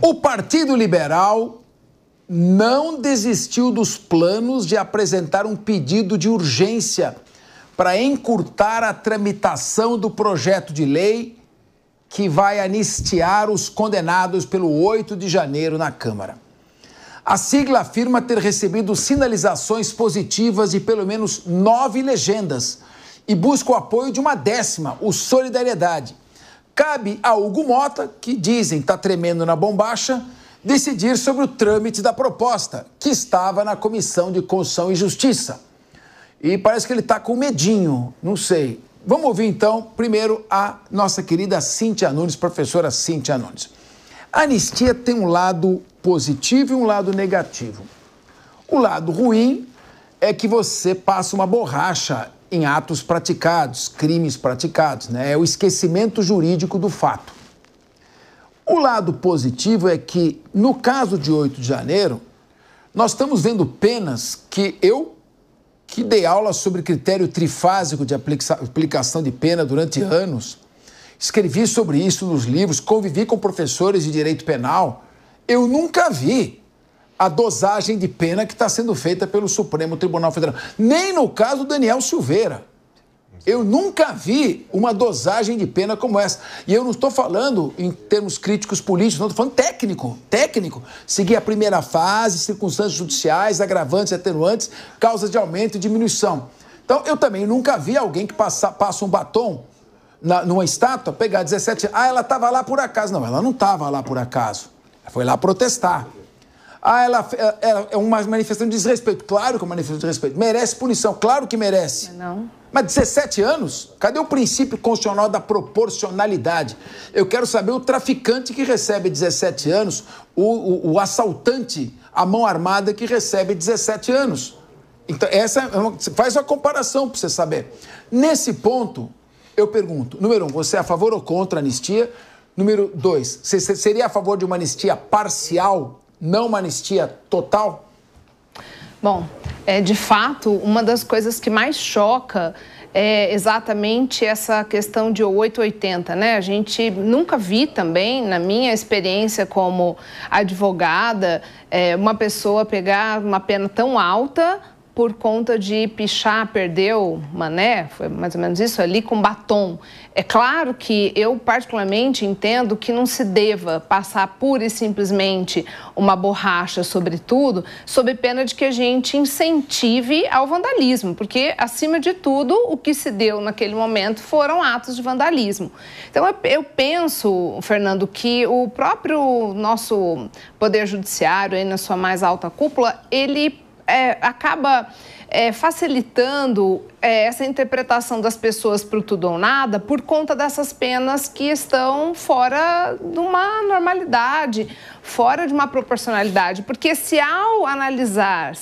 O Partido Liberal não desistiu dos planos de apresentar um pedido de urgência para encurtar a tramitação do projeto de lei que vai anistiar os condenados pelo 8 de janeiro na Câmara. A sigla afirma ter recebido sinalizações positivas de pelo menos 9 legendas e busca o apoio de uma 10ª, o Solidariedade. Cabe a Hugo Mota, que dizem está tremendo na bombacha, decidir sobre o trâmite da proposta, que estava na Comissão de Constituição e Justiça. E parece que ele está com medinho, não sei. Vamos ouvir, então, primeiro a nossa querida Cíntia Nunes, professora Cíntia Nunes. A anistia tem um lado positivo e um lado negativo. O lado ruim é que você passa uma borracha em atos praticados, crimes praticados, né? É o esquecimento jurídico do fato. O lado positivo é que, no caso de 8 de janeiro, nós estamos vendo penas que que dei aula sobre critério trifásico de aplicação de pena durante anos, escrevi sobre isso nos livros, convivi com professores de direito penal, eu nunca vi a dosagem de pena que está sendo feita pelo Supremo Tribunal Federal. Nem no caso do Daniel Silveira. Eu nunca vi uma dosagem de pena como essa. E eu não estou falando em termos críticos políticos, não, estou falando técnico. Seguir a primeira fase, circunstâncias judiciais, agravantes e atenuantes, causas de aumento e diminuição. Então, eu também nunca vi alguém que passa um batom numa estátua, pegar 17 anos. Ah, ela estava lá por acaso. Não, ela não estava lá por acaso. Ela foi lá protestar. Ah, ela é uma manifestação de desrespeito. Claro que é uma manifestação de desrespeito. Merece punição, claro que merece. Não. Mas 17 anos? Cadê o princípio constitucional da proporcionalidade? Eu quero saber o traficante que recebe 17 anos, o assaltante, a mão armada que recebe 17 anos. Então, faz uma comparação para você saber. Nesse ponto, eu pergunto, número 1, você é a favor ou contra a anistia? Número 2, você seria a favor de uma anistia parcial, não uma anistia total? Bom, de fato, uma das coisas que mais choca é exatamente essa questão de 880, né? A gente nunca vi também, na minha experiência como advogada, uma pessoa pegar uma pena tão alta por conta de pichar, perdeu mané, foi mais ou menos isso, ali com batom. É claro que eu particularmente entendo que não se deva passar pura e simplesmente uma borracha sobre tudo, sob pena de que a gente incentive ao vandalismo, porque, acima de tudo, o que se deu naquele momento foram atos de vandalismo. Então, eu penso, Fernando, que o próprio nosso Poder Judiciário, aí na sua mais alta cúpula, ele acaba facilitando essa interpretação das pessoas para o tudo ou nada por conta dessas penas que estão fora de uma normalidade, fora de uma proporcionalidade. Porque se ao analisar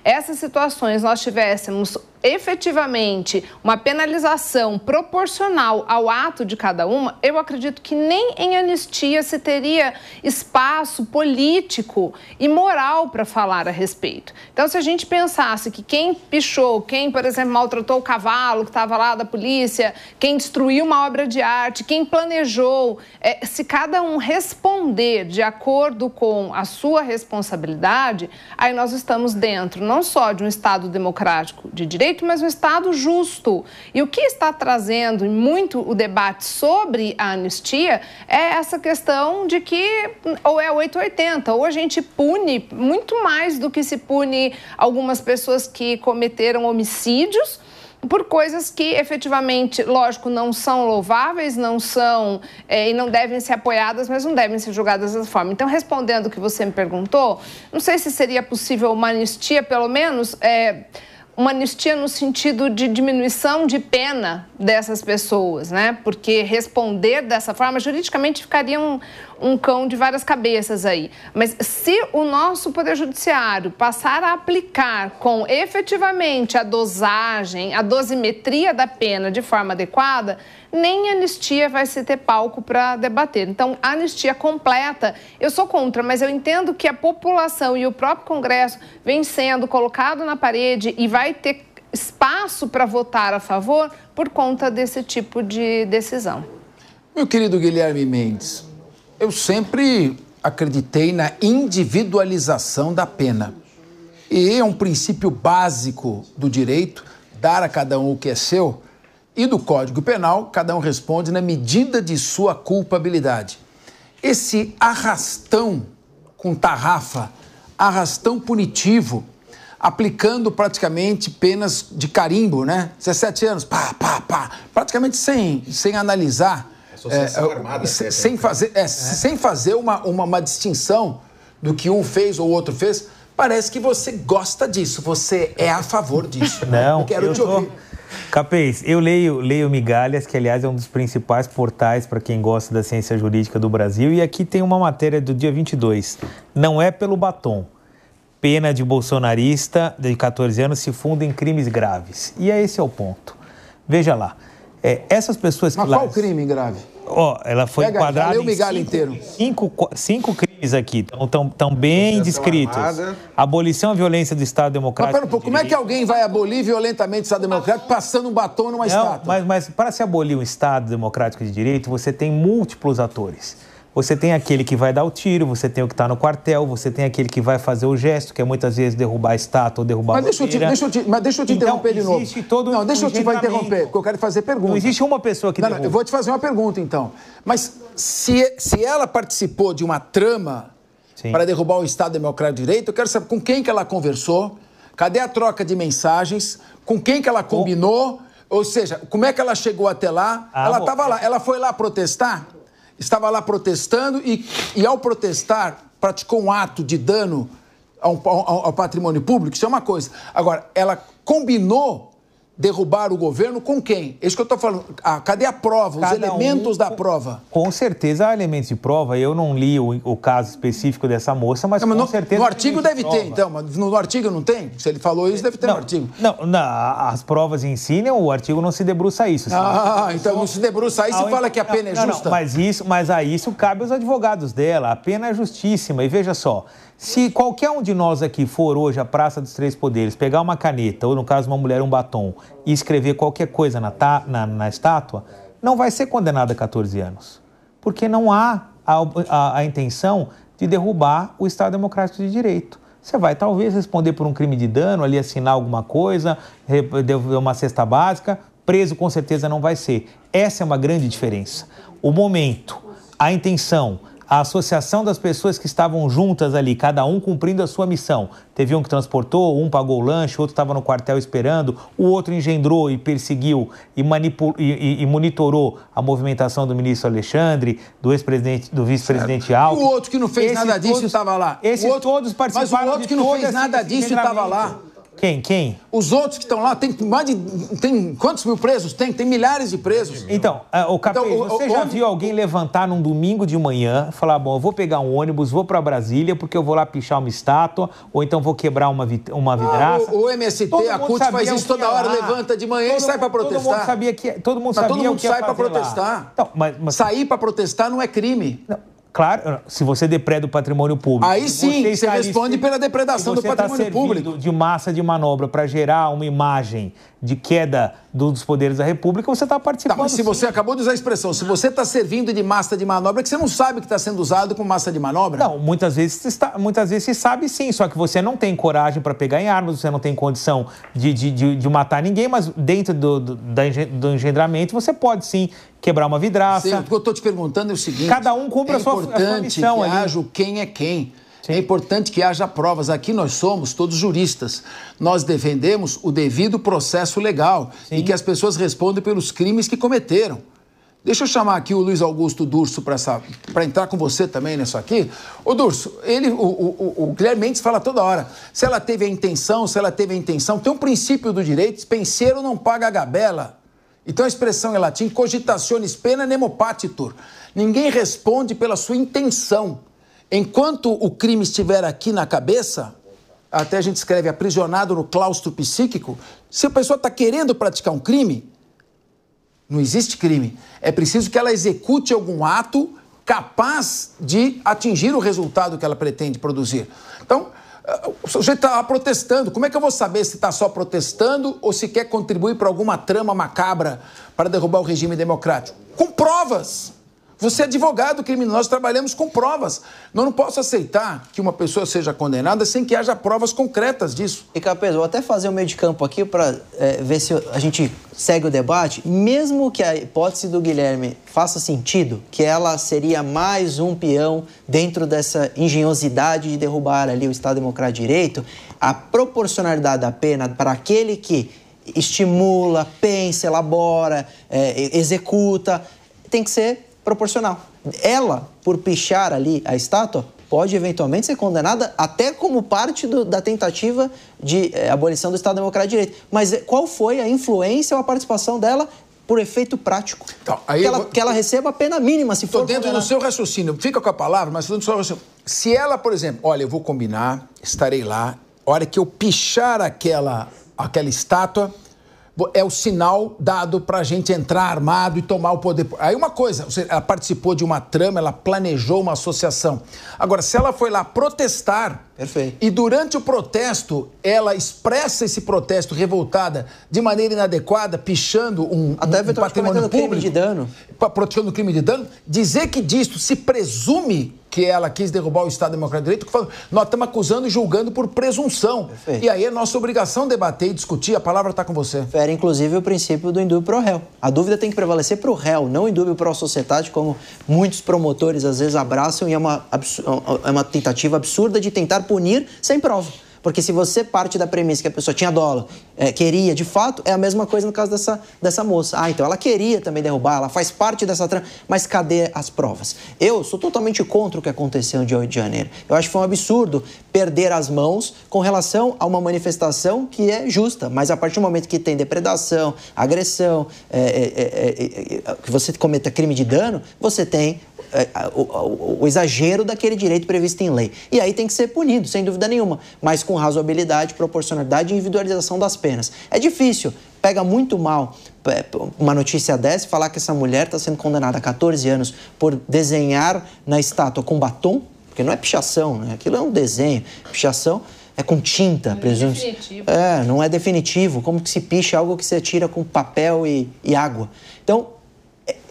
essas situações nós tivéssemos efetivamente uma penalização proporcional ao ato de cada uma, eu acredito que nem em anistia se teria espaço político e moral para falar a respeito. Então, se a gente pensasse que quem pichou, quem, por exemplo, maltratou o cavalo que estava lá da polícia, quem destruiu uma obra de arte, quem planejou, se cada um responder de acordo com a sua responsabilidade, aí nós estamos dentro não só de um Estado democrático de direito, mas um Estado justo. E o que está trazendo muito o debate sobre a anistia é essa questão de que ou é 880, ou a gente pune muito mais do que se pune algumas pessoas que cometeram homicídios por coisas que efetivamente, lógico, não são louváveis, não são e não devem ser apoiadas, mas não devem ser julgadas dessa forma. Então, respondendo o que você me perguntou, não sei se seria possível uma anistia, pelo menos, uma anistia no sentido de diminuição de pena dessas pessoas, né? Porque responder dessa forma, juridicamente, ficaria um cão de várias cabeças aí. Mas se o nosso Poder Judiciário passar a aplicar com efetivamente a dosagem, a dosimetria da pena de forma adequada, nem a anistia vai se ter palco para debater. Então, a anistia completa, eu sou contra, mas eu entendo que a população e o próprio Congresso vem sendo colocado na parede e vai ter espaço para votar a favor por conta desse tipo de decisão. Meu querido Guilherme Mendes, eu sempre acreditei na individualização da pena. E é um princípio básico do direito, dar a cada um o que é seu, e do Código Penal, cada um responde na medida de sua culpabilidade. Esse arrastão com tarrafa, arrastão punitivo, aplicando praticamente penas de carimbo, né? 17 anos, praticamente sem analisar, sem fazer uma distinção do que um fez ou o outro fez. Parece que você gosta disso, você é a favor disso. Não, eu quero te ouvir. Capês, eu leio Migalhas, que aliás é um dos principais portais para quem gosta da ciência jurídica do Brasil, e aqui tem uma matéria do dia 22. Não é pelo batom. Pena de bolsonarista de 14 anos se funda em crimes graves. E esse é o ponto. Veja lá, essas pessoas que... Mas qual crime grave? Ela foi enquadrada em cinco crimes aqui, estão bem descritos. Abolição à violência do Estado Democrático. Mas pera um pouco, como é que alguém vai abolir violentamente o Estado Democrático passando um batom numa estátua? Mas para se abolir um Estado Democrático de Direito, você tem múltiplos atores. Você tem aquele que vai dar o tiro, você tem o que está no quartel, você tem aquele que vai fazer o gesto, que é muitas vezes derrubar a estátua ou derrubar a bandeira. Mas deixa eu te interromper de novo. Não, deixa eu te interromper, porque eu quero fazer pergunta. Não existe uma pessoa que derruba. Eu vou te fazer uma pergunta, então. Mas se ela participou de uma trama para derrubar o Estado Democrático de Direito, eu quero saber com quem que ela conversou, cadê a troca de mensagens, com quem que ela combinou, ou seja, como é que ela chegou até lá? Ela estava lá, ela foi lá protestar? Estava lá protestando e ao protestar, praticou um ato de dano ao patrimônio público, isso é uma coisa. Agora, ela combinou derrubar o governo com quem? É isso que eu estou falando. Cadê a prova, os elementos da prova? Com certeza há elementos de prova. Eu não li o caso específico dessa moça, mas com certeza... No artigo deve ter, então. Mas no artigo não tem? Se ele falou isso, deve ter no artigo. Não, as provas em si, o artigo não se debruça a isso. Então não se debruça a isso e fala que a pena é justa? Mas a isso cabe aos advogados dela. A pena é justíssima. E veja só, se qualquer um de nós aqui for hoje à Praça dos Três Poderes, pegar uma caneta, ou no caso uma mulher um batom, e escrever qualquer coisa na estátua, não vai ser condenado a 14 anos. Porque não há a intenção de derrubar o Estado Democrático de Direito. Você vai talvez responder por um crime de dano, ali assinar alguma coisa, devolver uma cesta básica, preso com certeza não vai ser. Essa é uma grande diferença. O momento, a intenção, a associação das pessoas que estavam juntas ali, cada um cumprindo a sua missão. Teve um que transportou, um pagou o lanche, outro estava no quartel esperando, o outro engendrou e perseguiu e monitorou a movimentação do ministro Alexandre, do ex-presidente, do vice-presidente Alckmin. O outro que não fez nada disso estava lá. Todos participaram. Mas o outro que não fez nada disso estava lá. Quem? Os outros que estão lá, tem quantos mil presos? Tem milhares de presos. Então, Capês, você já viu alguém levantar num domingo de manhã, falar, bom, eu vou pegar um ônibus, vou para Brasília, porque eu vou lá pichar uma estátua, ou então vou quebrar uma vidraça? O MST, a CUT faz isso toda hora, levanta de manhã e sai para protestar. Todo mundo sabia o que ia fazer sai para protestar. Então, sair para protestar não é crime. Não. Claro, se você depreda o patrimônio público... Aí sim, você responde pela depredação do patrimônio público. De massa de manobra para gerar uma imagem de queda dos poderes da República, você está participando. Mas se você acabou de usar a expressão, se você está servindo de massa de manobra, é que você não sabe que está sendo usado como massa de manobra? Não, muitas vezes você sabe sim, só que você não tem coragem para pegar em armas, você não tem condição de matar ninguém, mas dentro do engendramento você pode sim quebrar uma vidraça. Sim, o que eu estou te perguntando é o seguinte... Cada um cumpre a sua missão. É importante que haja o quem é quem. Sim. É importante que haja provas. Aqui nós somos todos juristas. Nós defendemos o devido processo legal. Sim. E que as pessoas respondam pelos crimes que cometeram. Deixa eu chamar aqui o Luiz Augusto Durso para entrar com você também nisso aqui. Ô Durso, o Guilherme Mendes fala toda hora. Se ela teve a intenção, tem um princípio do direito, penseiro não paga a gabela. Então a expressão em latim, cogitationis pena nemo patitur. Ninguém responde pela sua intenção. Enquanto o crime estiver aqui na cabeça, até a gente escreve aprisionado no claustro psíquico, se a pessoa está querendo praticar um crime, não existe crime. É preciso que ela execute algum ato capaz de atingir o resultado que ela pretende produzir. Então, o sujeito está protestando. Como é que eu vou saber se está só protestando ou se quer contribuir para alguma trama macabra para derrubar o regime democrático? Com provas. Você é advogado criminoso, nós trabalhamos com provas. Eu não posso aceitar que uma pessoa seja condenada sem que haja provas concretas disso. E, Capês, vou até fazer um meio de campo aqui para ver se a gente segue o debate. Mesmo que a hipótese do Guilherme faça sentido, que ela seria mais um peão dentro dessa engenhosidade de derrubar ali o Estado Democrático de Direito, a proporcionalidade da pena para aquele que estimula, pensa, elabora, executa, tem que ser proporcional. Ela, por pichar ali a estátua, pode eventualmente ser condenada até como parte da tentativa de abolição do Estado Democrático de Direito. Mas qual foi a influência ou a participação dela por efeito prático? Então, aí que ela receba a pena mínima, se for condenada. Estou dentro do seu raciocínio. Fica com a palavra, mas estou dentro do seu raciocínio. Se ela, por exemplo, olha, eu vou combinar, estarei lá, a hora que eu pichar aquela estátua, é o sinal dado para a gente entrar armado e tomar o poder. Aí uma coisa, ela participou de uma trama, ela planejou uma associação. Agora, se ela foi lá protestar, perfeito, e durante o protesto, ela expressa esse protesto revoltada de maneira inadequada, pichando um patrimônio público, crime de dano, praticando crime de dano, dizer que disto se presume que ela quis derrubar o Estado Democrático de Direito, nós estamos acusando e julgando por presunção. Perfeito. E aí é nossa obrigação debater e discutir, a palavra está com você. Fere, inclusive, o princípio do indúbio pro réu. A dúvida tem que prevalecer pro réu, não indúbio pro sociedade, como muitos promotores às vezes abraçam, e é uma tentativa absurda de tentar punir sem prova. Porque se você parte da premissa que a pessoa tinha dolo, queria, de fato, é a mesma coisa no caso dessa moça. Ah, então ela queria também derrubar, ela faz parte dessa trama, mas cadê as provas? Eu sou totalmente contra o que aconteceu no dia 8 de janeiro. Eu acho que foi um absurdo perder as mãos com relação a uma manifestação que é justa, mas a partir do momento que tem depredação, agressão, que você cometa crime de dano, você tem o exagero daquele direito previsto em lei. E aí tem que ser punido, sem dúvida nenhuma, mas com razoabilidade, proporcionalidade e individualização das penas. É difícil, pega muito mal uma notícia dessa e falar que essa mulher está sendo condenada a 14 anos por desenhar na estátua com batom, porque não é pichação, né? Aquilo é um desenho. Pichação é com tinta, presumo. Não é definitivo. Como que se picha algo que você tira com papel e água? Então,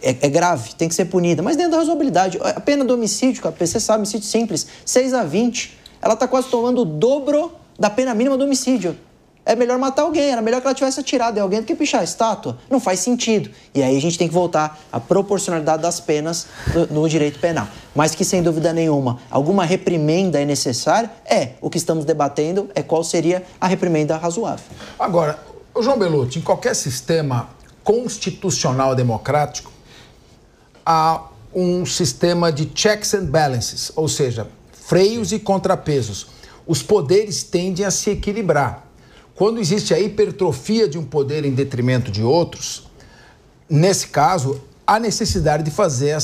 é grave, tem que ser punida, mas dentro da razoabilidade. A pena do homicídio, você sabe, homicídio simples, 6 a 20, ela está quase tomando o dobro da pena mínima do homicídio. É melhor matar alguém, era melhor que ela tivesse atirado em alguém do que pichar a estátua. Não faz sentido. E aí a gente tem que voltar à proporcionalidade das penas no direito penal. Mas que, sem dúvida nenhuma, alguma reprimenda é necessária, o que estamos debatendo é qual seria a reprimenda razoável. Agora, João Belutti, em qualquer sistema constitucional democrático, há um sistema de checks and balances, ou seja, freios e contrapesos. Os poderes tendem a se equilibrar. Quando existe a hipertrofia de um poder em detrimento de outros, nesse caso, há necessidade de fazer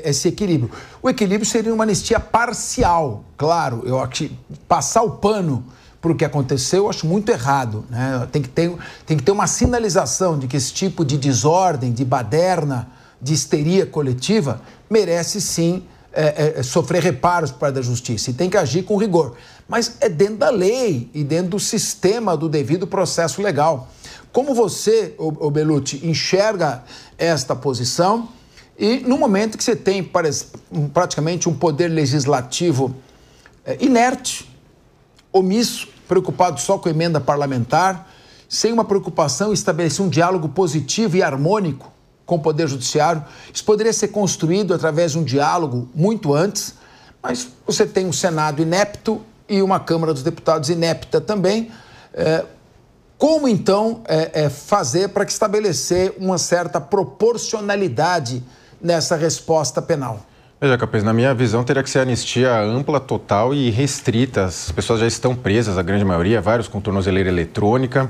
esse equilíbrio. O equilíbrio seria uma anistia parcial, claro. Eu acho que passar o pano para o que aconteceu, eu acho muito errado, né? Tem que ter uma sinalização de que esse tipo de desordem, de baderna, de histeria coletiva, merece sim sofrer reparos por parte da justiça e tem que agir com rigor. Mas é dentro da lei e dentro do sistema do devido processo legal. Como você, Belutti, enxerga esta posição e no momento que você tem praticamente um poder legislativo inerte, omisso, preocupado só com a emenda parlamentar, sem uma preocupação em estabelecer um diálogo positivo e harmônico com o Poder Judiciário. Isso poderia ser construído através de um diálogo muito antes, mas você tem um Senado inepto e uma Câmara dos Deputados inepta também. Como, então, fazer para que estabelecer uma certa proporcionalidade nessa resposta penal? Veja, Capês, na minha visão teria que ser anistia ampla, total e restrita. As pessoas já estão presas, a grande maioria, vários com tornozeleira eletrônica.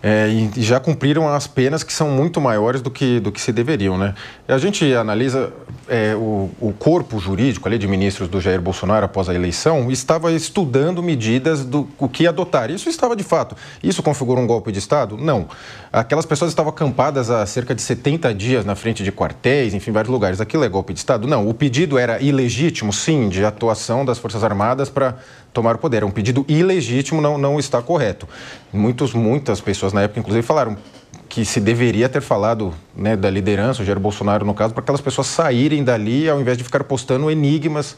E já cumpriram as penas que são muito maiores do que se deveriam, né? A gente analisa o corpo jurídico ali de ministros do Jair Bolsonaro após a eleição estava estudando medidas do que adotar. Isso estava de fato. Isso configura um golpe de Estado? Não. Aquelas pessoas estavam acampadas há cerca de 70 dias na frente de quartéis, enfim, vários lugares. Aquilo é golpe de Estado? Não. O pedido era ilegítimo, sim, de atuação das Forças Armadas para tomar o poder. É um pedido ilegítimo, não está correto. Muitas pessoas na época, inclusive, falaram: que se deveria ter falado, né, da liderança, o Jair Bolsonaro no caso, para aquelas pessoas saírem dali ao invés de ficar postando enigmas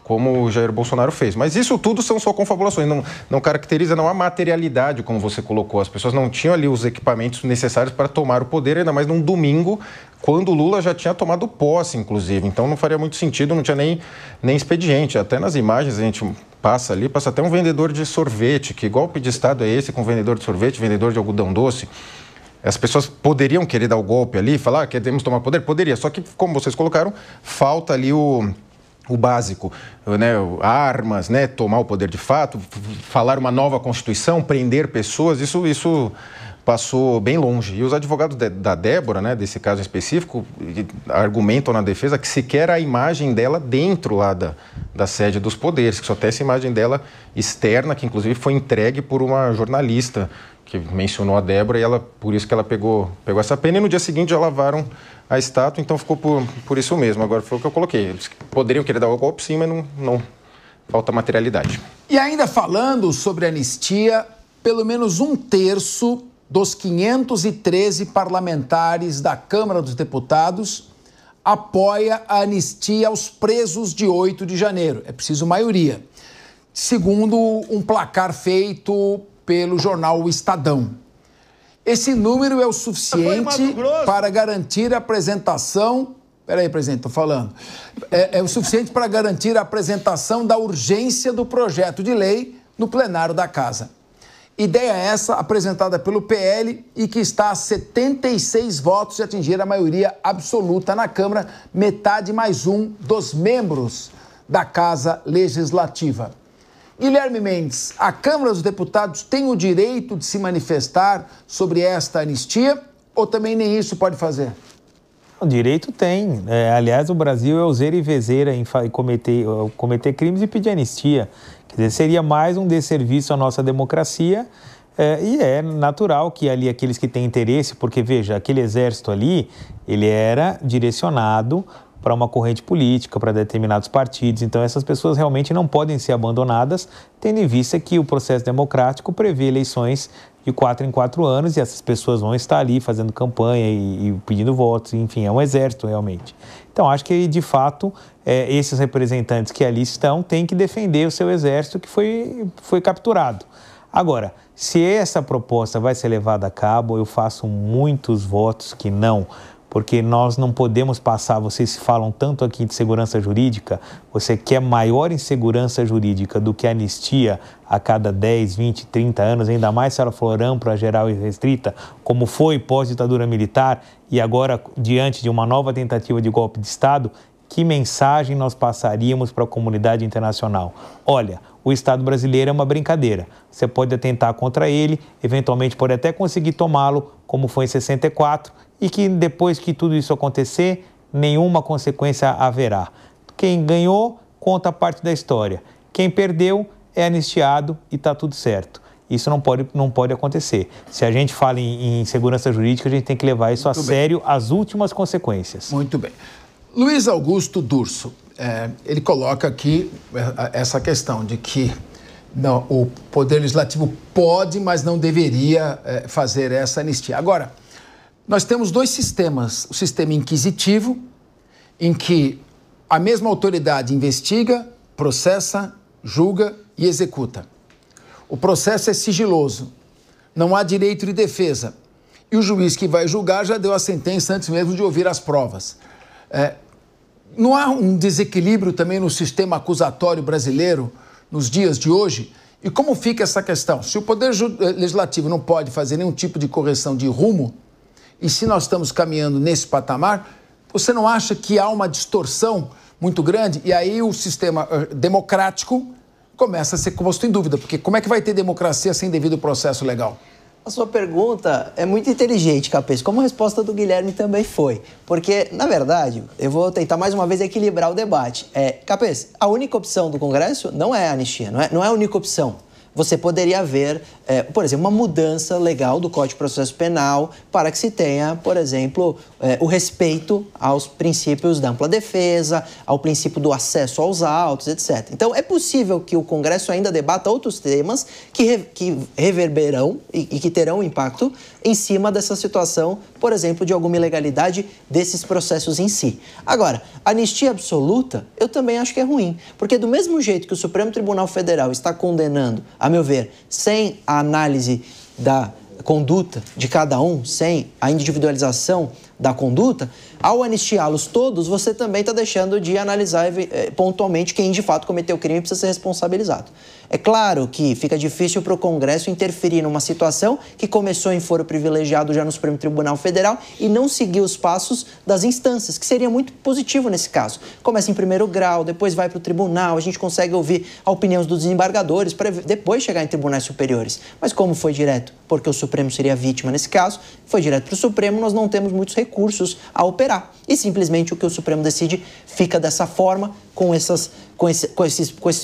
como o Jair Bolsonaro fez. Mas isso tudo são só confabulações, não caracteriza, não há materialidade, como você colocou. As pessoas não tinham ali os equipamentos necessários para tomar o poder, ainda mais num domingo, quando o Lula já tinha tomado posse, inclusive. Então não faria muito sentido, não tinha nem expediente. Até nas imagens a gente passa até um vendedor de sorvete. Que golpe de Estado é esse com vendedor de sorvete, vendedor de algodão doce? As pessoas poderiam querer dar o golpe ali, falar que queremos tomar poder? Poderia, só que, como vocês colocaram, falta ali o básico, né, armas, né, tomar o poder de fato, falar uma nova Constituição, prender pessoas, isso passou bem longe. E os advogados da Débora, né, desse caso específico, argumentam na defesa que sequer a imagem dela dentro lá da sede dos poderes, que só tem essa imagem dela externa, que inclusive foi entregue por uma jornalista que mencionou a Débora, e por isso que ela pegou essa pena, e no dia seguinte já lavaram a estátua, então ficou por isso mesmo. Agora foi o que eu coloquei. Eles poderiam querer dar o golpe sim, mas não falta materialidade. E ainda falando sobre anistia, pelo menos 1/3 dos 513 parlamentares da Câmara dos Deputados apoia a anistia aos presos de 8 de janeiro. É preciso maioria. Segundo um placar feito pelo jornal O Estadão. Esse número é o suficiente para garantir a apresentação... Peraí, presidente, estou falando. É o suficiente para garantir a apresentação da urgência do projeto de lei no plenário da Casa. Ideia essa apresentada pelo PL e que está a 76 votos de atingir a maioria absoluta na Câmara, metade mais um dos membros da Casa Legislativa. Guilherme Mendes, a Câmara dos Deputados tem o direito de se manifestar sobre esta anistia ou também nem isso pode fazer? O direito tem. Aliás, o Brasil é useira e vezeira em cometer crimes e pedir anistia. Quer dizer, seria mais um desserviço à nossa democracia e é natural que ali aqueles que têm interesse, porque veja, aquele exército ali, ele era direcionado para uma corrente política, para determinados partidos. Então, essas pessoas realmente não podem ser abandonadas, tendo em vista que o processo democrático prevê eleições de 4 em 4 anos e essas pessoas vão estar ali fazendo campanha e pedindo votos, enfim, é um exército realmente. Então, acho que, de fato, esses representantes que ali estão têm que defender o seu exército que foi capturado. Agora, se essa proposta vai ser levada a cabo, eu faço muitos votos que não, porque nós não podemos passar, vocês falam tanto aqui de segurança jurídica, você quer maior insegurança jurídica do que anistia a cada 10, 20, 30 anos, ainda mais se ela for ampla, geral e restrita, como foi pós-ditadura militar e agora diante de uma nova tentativa de golpe de Estado, que mensagem nós passaríamos para a comunidade internacional? Olha, o Estado brasileiro é uma brincadeira. Você pode atentar contra ele, eventualmente pode até conseguir tomá-lo, como foi em 64, e que depois que tudo isso acontecer, nenhuma consequência haverá. Quem ganhou, conta parte da história. Quem perdeu, é anistiado e está tudo certo. Isso não pode acontecer. Se a gente fala em segurança jurídica, a gente tem que levar isso a sério, as últimas consequências. Muito bem. Luiz Augusto Durso, ele coloca aqui essa questão de que não, o Poder Legislativo pode, mas não deveria fazer essa anistia. Agora, nós temos dois sistemas. O sistema inquisitivo, em que a mesma autoridade investiga, processa, julga e executa. O processo é sigiloso, não há direito de defesa. E o juiz que vai julgar já deu a sentença antes mesmo de ouvir as provas. Não há um desequilíbrio também no sistema acusatório brasileiro nos dias de hoje? E como fica essa questão? Se o Poder Legislativo não pode fazer nenhum tipo de correção de rumo, e se nós estamos caminhando nesse patamar, você não acha que há uma distorção muito grande? E aí o sistema democrático começa a ser posto em dúvida, porque como é que vai ter democracia sem devido processo legal? A sua pergunta é muito inteligente, Capês, como a resposta do Guilherme também foi. Porque, na verdade, eu vou tentar mais uma vez equilibrar o debate. Capês, a única opção do Congresso não é a anistia, não é a única opção. você poderia haver, por exemplo, uma mudança legal do Código de Processo Penal para que se tenha, por exemplo, o respeito aos princípios da ampla defesa, ao princípio do acesso aos autos, etc. Então, é possível que o Congresso ainda debata outros temas que reverberarão e que terão impacto em cima dessa situação, por exemplo, de alguma ilegalidade desses processos em si. Agora, anistia absoluta, eu também acho que é ruim, porque do mesmo jeito que o Supremo Tribunal Federal está condenando, a meu ver, sem a análise da conduta de cada um, sem a individualização da conduta, ao anistiá-los todos, você também está deixando de analisar pontualmente quem de fato cometeu o crime e precisa ser responsabilizado. É claro que fica difícil para o Congresso interferir numa situação que começou em foro privilegiado já no Supremo Tribunal Federal e não seguiu os passos das instâncias, que seria muito positivo nesse caso. Começa em primeiro grau, depois vai para o tribunal, a gente consegue ouvir a opinião dos desembargadores para depois chegar em tribunais superiores. Mas como foi direto? Porque o Supremo seria vítima nesse caso, foi direto para o Supremo, nós não temos muitos recursos a operar. E simplesmente o que o Supremo decide fica dessa forma, com esses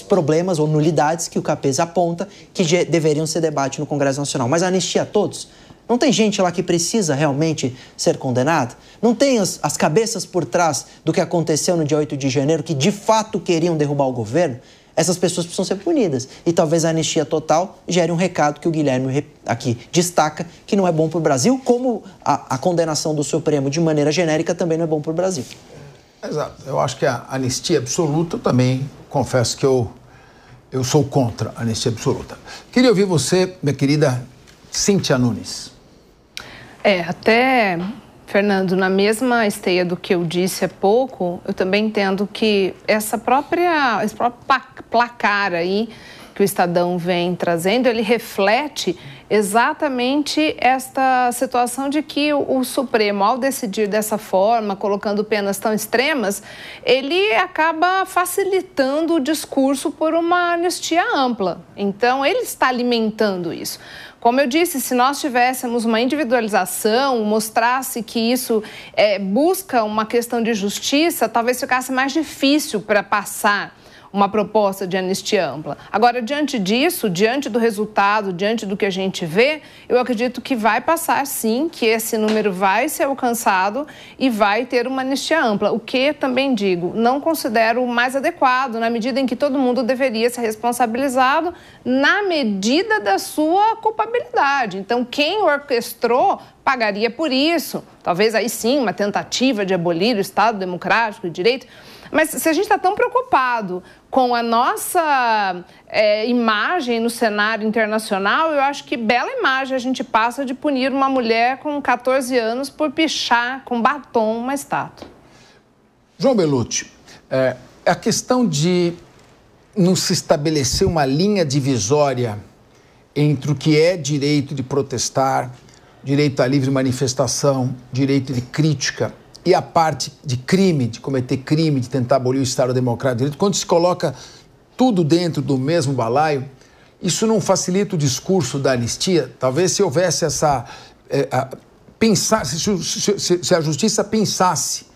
problemas ou nulidades que o Capês aponta, que deveriam ser debate no Congresso Nacional. Mas a anistia a todos? Não tem gente lá que precisa realmente ser condenada? Não tem as cabeças por trás do que aconteceu no dia 8 de janeiro que de fato queriam derrubar o governo? Essas pessoas precisam ser punidas. E talvez a anistia total gere um recado que o Guilherme aqui destaca, que não é bom para o Brasil, como a condenação do Supremo de maneira genérica também não é bom para o Brasil. Exato. Eu acho que a anistia absoluta também, confesso que eu sou contra a anistia absoluta. Queria ouvir você, minha querida Cíntia Nunes. Até, Fernando, na mesma esteia do que eu disse há pouco, eu também entendo que esse próprio placar aí que o Estadão vem trazendo, ele reflete exatamente esta situação de que o Supremo, ao decidir dessa forma, colocando penas tão extremas, ele acaba facilitando o discurso por uma anistia ampla. Então, ele está alimentando isso. Como eu disse, se nós tivéssemos uma individualização, mostrasse que isso busca uma questão de justiça, talvez ficasse mais difícil para passar uma proposta de anistia ampla. Agora, diante disso, diante do resultado, diante do que a gente vê, eu acredito que vai passar sim, que esse número vai ser alcançado e vai ter uma anistia ampla. O que, também digo, não considero o mais adequado, na medida em que todo mundo deveria ser responsabilizado na medida da sua culpabilidade. Então, quem orquestrou pagaria por isso. Talvez aí sim uma tentativa de abolir o Estado democrático e direito. Mas se a gente está tão preocupado com a nossa imagem no cenário internacional, eu acho que bela imagem a gente passa de punir uma mulher com 14 anos por pichar com batom uma estátua. João Belucci, a questão de não se estabelecer uma linha divisória entre o que é direito de protestar, direito à livre manifestação, direito de crítica e a parte de crime, de cometer crime, de tentar abolir o Estado Democrático de Direito, quando se coloca tudo dentro do mesmo balaio, isso não facilita o discurso da anistia? Talvez se houvesse essa... se a justiça pensasse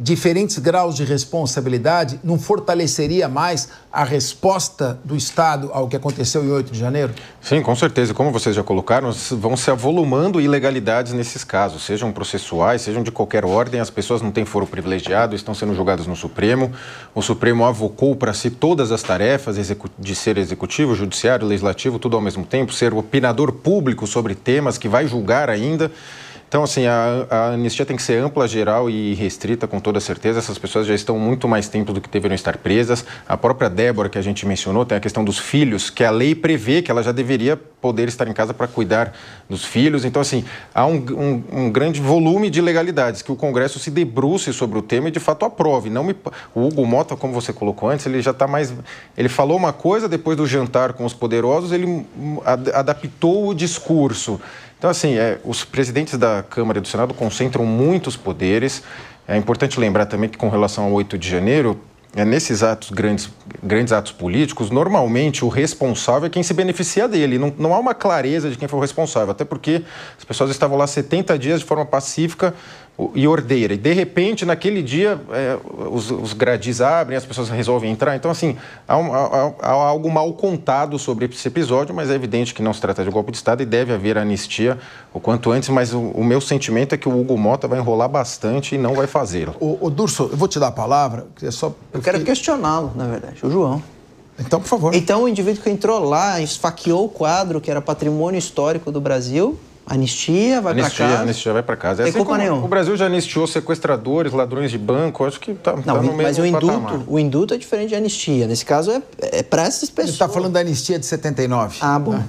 diferentes graus de responsabilidade, não fortaleceria mais a resposta do Estado ao que aconteceu em 8 de janeiro? Sim, com certeza. Como vocês já colocaram, vão se avolumando ilegalidades nesses casos, sejam processuais, sejam de qualquer ordem. As pessoas não têm foro privilegiado, estão sendo julgadas no Supremo. O Supremo avocou para si todas as tarefas de ser executivo, judiciário, legislativo, tudo ao mesmo tempo, ser opinador público sobre temas que vai julgar ainda. Então, assim, a anistia tem que ser ampla, geral e restrita, com toda certeza. Essas pessoas já estão muito mais tempo do que deveriam estar presas. A própria Débora, que a gente mencionou, tem a questão dos filhos, que a lei prevê que ela já deveria poder estar em casa para cuidar dos filhos. Então, assim, há um grande volume de ilegalidades que o Congresso se debruce sobre o tema e, de fato, aprove. O Hugo Mota, como você colocou antes, ele já está mais... Ele falou uma coisa, depois do jantar com os poderosos, ele adaptou o discurso. Então, assim, os presidentes da Câmara e do Senado concentram muitos poderes. É importante lembrar também que, com relação ao 8 de janeiro, nesses atos, grandes atos políticos, normalmente o responsável é quem se beneficia dele. Não há uma clareza de quem foi o responsável, até porque as pessoas estavam lá 70 dias de forma pacífica e ordeira. E, de repente, naquele dia, os gradis abrem, as pessoas resolvem entrar. Então, assim, há algo mal contado sobre esse episódio, mas é evidente que não se trata de golpe de Estado e deve haver anistia o quanto antes. Mas o meu sentimento é que o Hugo Mota vai enrolar bastante e não vai fazê-lo. Ô Durso, eu vou te dar a palavra. Eu quero questioná-lo, na verdade, o João. Então, por favor. Então, o indivíduo que entrou lá, esfaqueou o quadro, que era patrimônio histórico do Brasil... Anistia, vai para casa. Anistia, vai para casa. Tem culpa nenhuma. O Brasil já anistiou sequestradores, ladrões de banco, acho que tá no mesmo mas patamar. o indulto é diferente de anistia. Nesse caso, é para essas pessoas. Você está falando da anistia de 79. Ah, bom.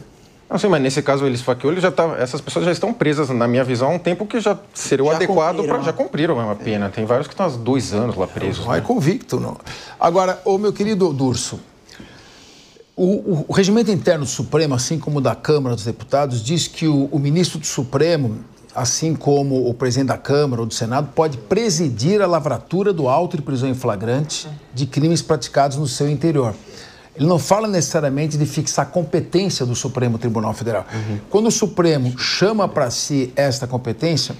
Não sei, mas nesse caso ele esfaqueou, essas pessoas já estão presas, na minha visão, há um tempo que já seria o adequado para... Já cumpriram a pena. Tem vários que estão há 2 anos lá presos. Vai convicto, não. Agora, meu querido Durso, o regimento interno do Supremo, assim como o da Câmara dos Deputados, diz que o ministro do Supremo, assim como o presidente da Câmara ou do Senado, pode presidir a lavratura do auto de prisão em flagrante de crimes praticados no seu interior. Ele não fala necessariamente de fixar a competência do Supremo Tribunal Federal. Quando o Supremo chama para si esta competência,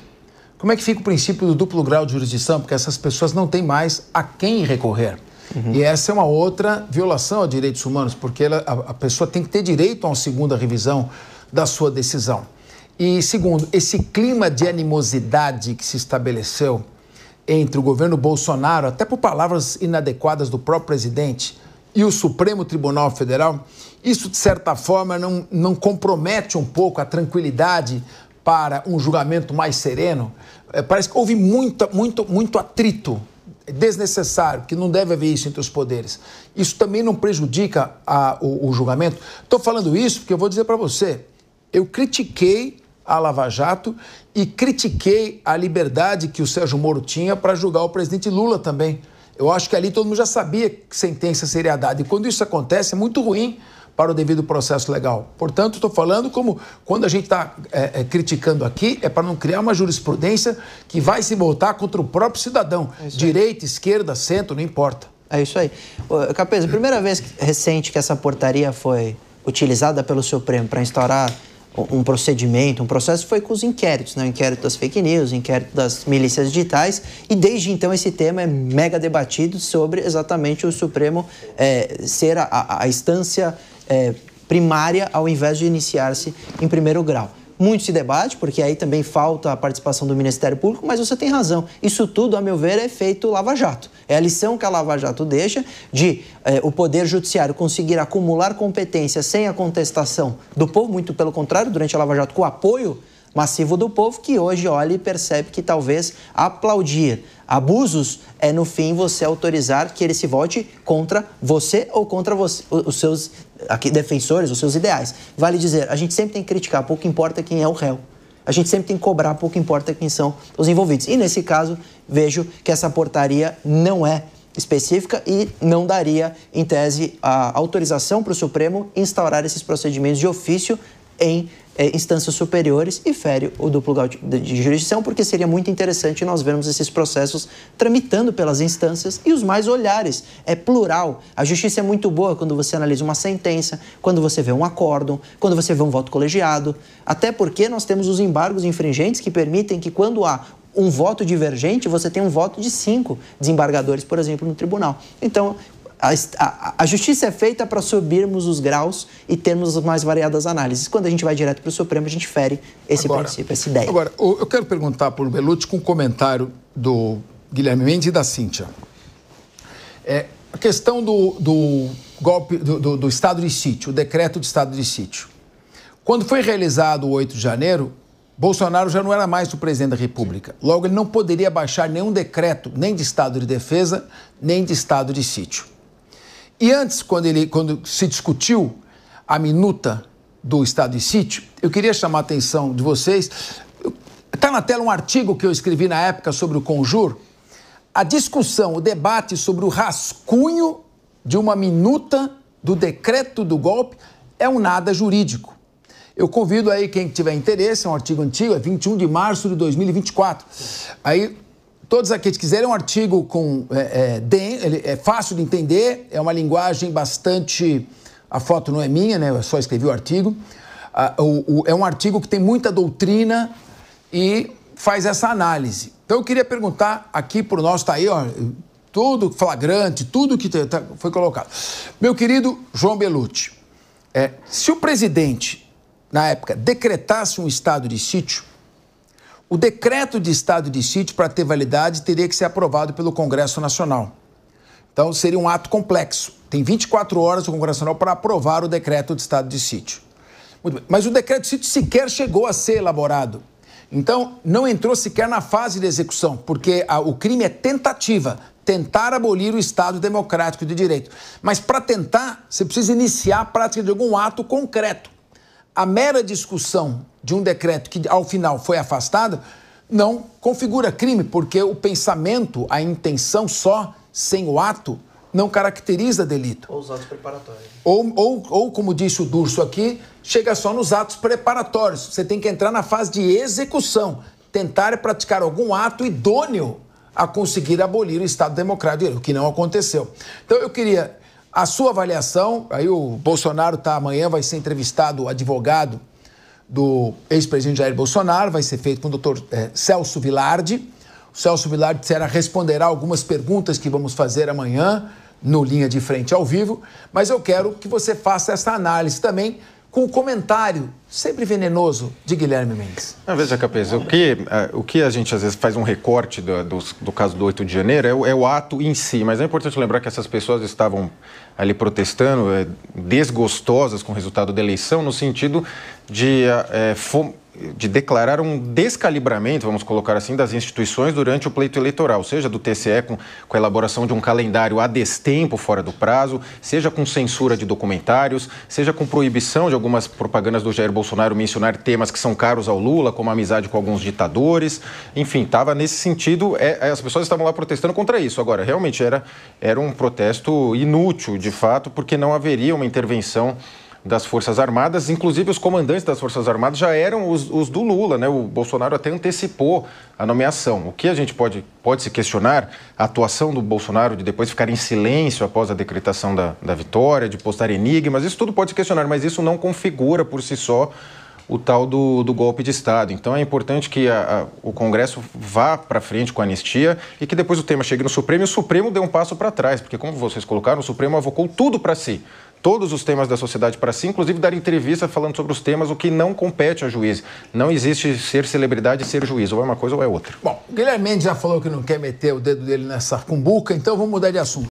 como é que fica o princípio do duplo grau de jurisdição? Porque essas pessoas não têm mais a quem recorrer. E essa é uma outra violação a direitos humanos, porque a pessoa tem que ter direito a uma segunda revisão da sua decisão. E, segundo, esse clima de animosidade que se estabeleceu entre o governo Bolsonaro, até por palavras inadequadas do próprio presidente, e o Supremo Tribunal Federal, isso, de certa forma, não compromete um pouco a tranquilidade para um julgamento mais sereno? Parece que houve muito atrito desnecessário, que não deve haver isso entre os poderes. Isso também não prejudica o julgamento? Estou falando isso porque eu vou dizer para você, eu critiquei a Lava Jato e critiquei a liberdade que o Sérgio Moro tinha para julgar o presidente Lula também. Eu acho que ali todo mundo já sabia que sentença seria dada. E quando isso acontece, é muito ruim para o devido processo legal. Portanto, estou falando como quando a gente está criticando aqui, é para não criar uma jurisprudência que vai se voltar contra o próprio cidadão. Direita, esquerda, centro, não importa. É isso aí. Capeza, a primeira vez recente que essa portaria foi utilizada pelo Supremo para instaurar um procedimento, um processo, foi com os inquéritos, né? O inquérito das fake news, o inquérito das milícias digitais, e desde então esse tema é mega debatido sobre exatamente o Supremo ser a instância primária ao invés de iniciar-se em primeiro grau. Muito se debate, porque aí também falta a participação do Ministério Público, mas você tem razão. Isso tudo, a meu ver, é feito Lava Jato. É a lição que a Lava Jato deixa de o Poder Judiciário conseguir acumular competência sem a contestação do povo, muito pelo contrário, durante a Lava Jato, com o apoio massivo do povo, que hoje olha e percebe que talvez aplaudir abusos é, no fim, você autorizar que ele se volte contra você ou contra você, os seus defensores, os seus ideais. Vale dizer, a gente sempre tem que criticar, pouco importa quem é o réu. A gente sempre tem que cobrar, pouco importa quem são os envolvidos. E nesse caso, vejo que essa portaria não é específica e não daria, em tese, a autorização para o Supremo instaurar esses procedimentos de ofício em instâncias superiores e fere o duplo grau de jurisdição, porque seria muito interessante nós vermos esses processos tramitando pelas instâncias e os mais olhares. É plural. A justiça é muito boa quando você analisa uma sentença, quando você vê um acórdão, quando você vê um voto colegiado, até porque nós temos os embargos infringentes que permitem que quando há um voto divergente, você tem um voto de 5 desembargadores, por exemplo, no tribunal. Então, a justiça é feita para subirmos os graus e termos as mais variadas análises. Quando a gente vai direto para o Supremo, a gente fere esse princípio, essa ideia. Agora, eu quero perguntar para o Bellucci com um comentário do Guilherme Mendes e da Cíntia. A questão do golpe, do estado de sítio, o decreto de estado de sítio. Quando foi realizado o 8 de janeiro, Bolsonaro já não era mais o presidente da República. Logo, ele não poderia baixar nenhum decreto, nem de estado de defesa, nem de estado de sítio. E antes, quando se discutiu a minuta do estado de sítio, eu queria chamar a atenção de vocês. Está na tela um artigo que eu escrevi na época sobre o Conjur. A discussão, o debate sobre o rascunho de uma minuta do decreto do golpe é um nada jurídico. Eu convido aí quem tiver interesse, é um artigo antigo, é 21 de março de 2024. Aí, todos aqueles que quiserem um artigo ele é fácil de entender, é uma linguagem bastante... A foto não é minha, né? Eu só escrevi o artigo. É um artigo que tem muita doutrina e faz essa análise. Então eu queria perguntar aqui para o nosso, tá aí, ó, tudo flagrante, tudo que foi colocado. Meu querido João Belutti, se o presidente, na época, decretasse um estado de sítio, o decreto de estado de sítio, para ter validade, teria que ser aprovado pelo Congresso Nacional. Então, seria um ato complexo. Tem 24 horas o Congresso Nacional para aprovar o decreto de estado de sítio. Muito bem. Mas o decreto de sítio sequer chegou a ser elaborado. Então, não entrou sequer na fase de execução, porque o crime é tentativa, tentar abolir o Estado democrático de direito. Mas para tentar, você precisa iniciar a prática de algum ato concreto. A mera discussão de um decreto que, ao final, foi afastado, não configura crime, porque o pensamento, a intenção só, sem o ato, não caracteriza delito. Ou os atos preparatórios. Ou, como disse o Durso aqui, chega só nos atos preparatórios. Você tem que entrar na fase de execução, tentar praticar algum ato idôneo a conseguir abolir o Estado Democrático, o que não aconteceu. Então, eu queria a sua avaliação. Aí o Bolsonaro amanhã vai ser entrevistado, o advogado do ex-presidente Jair Bolsonaro, vai ser feito com o doutor Celso Vilardi. O Celso Vilardi responderá algumas perguntas que vamos fazer amanhã no Linha de Frente ao vivo, mas eu quero que você faça essa análise também com o comentário sempre venenoso de Guilherme Mendes. Veja, Capês, o que a gente às vezes faz um recorte do caso do 8 de janeiro é o ato em si, mas é importante lembrar que essas pessoas estavam ali protestando, desgostosas com o resultado da eleição, no sentido de declarar um descalibramento, vamos colocar assim, das instituições durante o pleito eleitoral, seja do TSE com a elaboração de um calendário a destempo, fora do prazo, seja com censura de documentários, seja com proibição de algumas propagandas do Jair Bolsonaro mencionar temas que são caros ao Lula, como a amizade com alguns ditadores. Enfim, estava nesse sentido, as pessoas estavam lá protestando contra isso. Agora, realmente era um protesto inútil, de fato, porque não haveria uma intervenção das Forças Armadas, inclusive os comandantes das Forças Armadas já eram os do Lula, né? O Bolsonaro até antecipou a nomeação. O que a gente pode se questionar, a atuação do Bolsonaro de depois ficar em silêncio após a decretação da vitória, de postar enigmas, isso tudo pode se questionar, mas isso não configura por si só o tal do golpe de Estado. Então é importante que o Congresso vá para frente com a anistia e que depois o tema chegue no Supremo e o Supremo dê um passo para trás, porque como vocês colocaram, o Supremo avocou tudo para si. Todos os temas da sociedade para si, inclusive dar entrevista falando sobre os temas, o que não compete a juiz. Não existe ser celebridade e ser juiz, ou é uma coisa ou é outra. Bom, o Guilherme Mendes já falou que não quer meter o dedo dele nessa cumbuca, então vamos mudar de assunto.